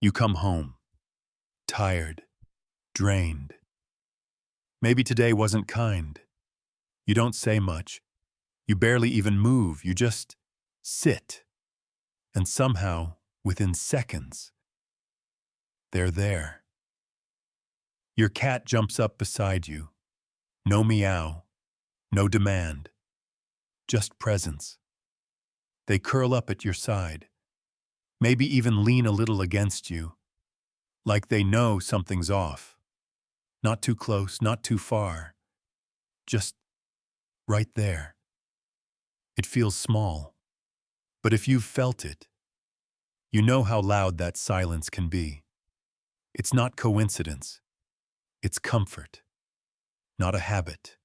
You come home, tired, drained. Maybe today wasn't kind. You don't say much. You barely even move. You just sit. And somehow, within seconds, they're there. Your cat jumps up beside you. No meow, no demand, just presence. They curl up at your side, maybe even lean a little against you, like they know something's off. Not too close, not too far, just right there. It feels small, but if you've felt it, you know how loud that silence can be. It's not coincidence, it's comfort, not a habit,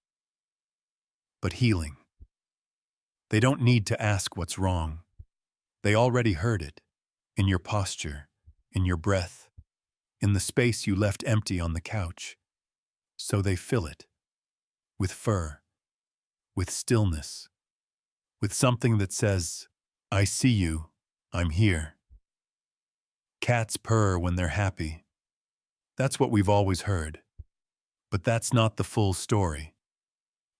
but healing. They don't need to ask what's wrong. They already heard it, in your posture, in your breath, in the space you left empty on the couch. So they fill it, with fur, with stillness, with something that says, I see you, I'm here. Cats purr when they're happy. That's what we've always heard. But that's not the full story.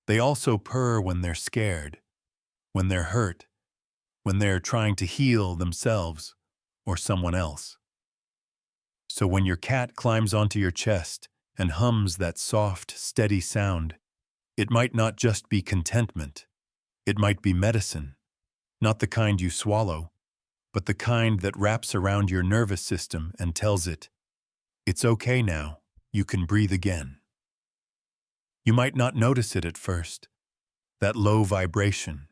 They also purr when they're scared, when they're hurt, when they're trying to heal themselves or someone else. So when your cat climbs onto your chest and hums that soft, steady sound, it might not just be contentment. It might be medicine, not the kind you swallow, but the kind that wraps around your nervous system and tells it, it's okay now, you can breathe again. You might not notice it at first, that low vibration,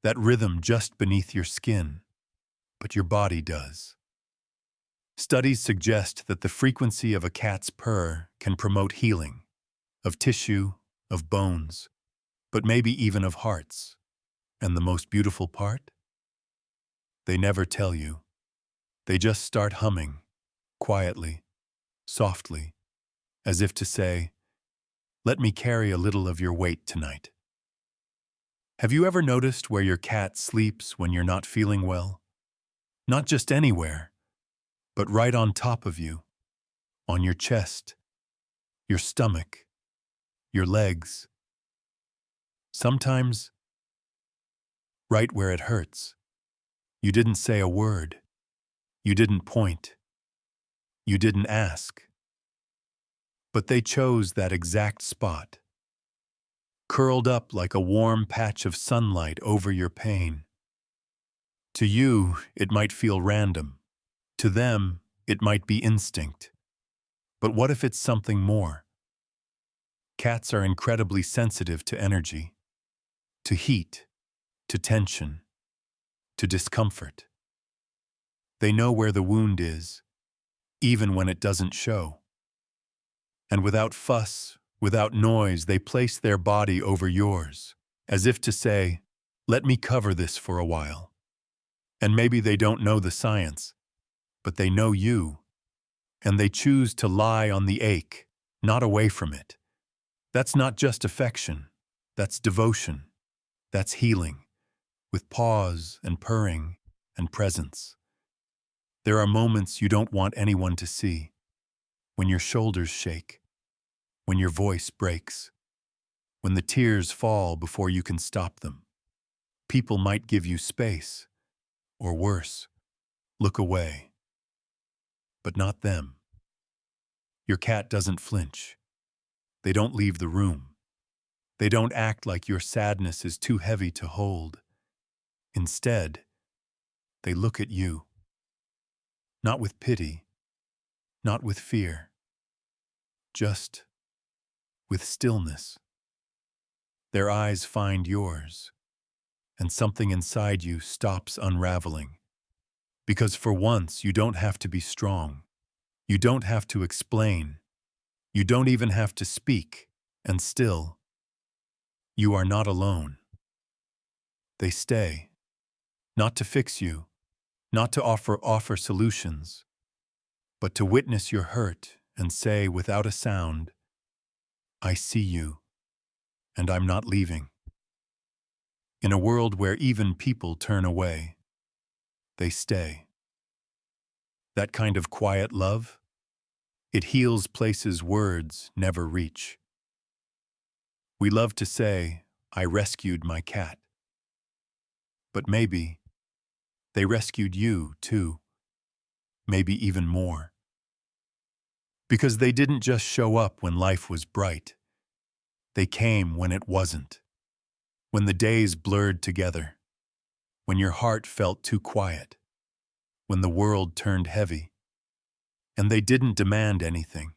that rhythm just beneath your skin, but your body does. Studies suggest that the frequency of a cat's purr can promote healing, of tissue, of bones, but maybe even of hearts. And the most beautiful part? They never tell you. They just start humming, quietly, softly, as if to say, let me carry a little of your weight tonight. Have you ever noticed where your cat sleeps when you're not feeling well? Not just anywhere, but right on top of you, on your chest, your stomach, your legs. Sometimes, right where it hurts. You didn't say a word. You didn't point. You didn't ask. But they chose that exact spot, curled up like a warm patch of sunlight over your pain. To you, it might feel random. To them, it might be instinct. But what if it's something more? Cats are incredibly sensitive to energy, to heat, to tension, to discomfort. They know where the wound is, even when it doesn't show. And without fuss, without noise, they place their body over yours, as if to say, let me cover this for a while. And maybe they don't know the science, but they know you, and they choose to lie on the ache, not away from it. That's not just affection, that's devotion, that's healing, with pause and purring and presence. There are moments you don't want anyone to see, when your shoulders shake, when your voice breaks, when the tears fall before you can stop them. People might give you space, or worse, look away. But not them. Your cat doesn't flinch. They don't leave the room. They don't act like your sadness is too heavy to hold. Instead, they look at you. Not with pity, not with fear, just with stillness. Their eyes find yours, and something inside you stops unraveling. Because for once, you don't have to be strong. You don't have to explain. You don't even have to speak, and still, you are not alone. They stay, not to fix you, not to offer solutions, but to witness your hurt and say without a sound, I see you, and I'm not leaving. In a world where even people turn away, they stay. That kind of quiet love? It heals places words never reach. We love to say, I rescued my cat. But maybe they rescued you, too. Maybe even more. Because they didn't just show up when life was bright. They came when it wasn't. When the days blurred together. When your heart felt too quiet. When the world turned heavy. And they didn't demand anything.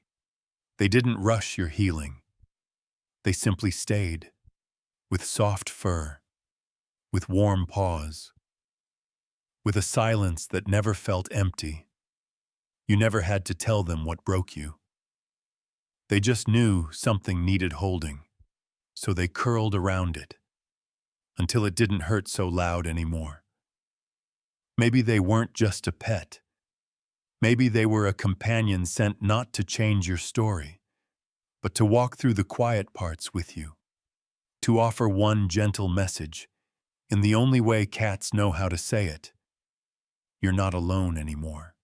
They didn't rush your healing. They simply stayed. With soft fur. With warm paws. With a silence that never felt empty. You never had to tell them what broke you. They just knew something needed holding, so they curled around it, until it didn't hurt so loud anymore. Maybe they weren't just a pet. Maybe they were a companion sent not to change your story, but to walk through the quiet parts with you, to offer one gentle message, in the only way cats know how to say it. You're not alone anymore.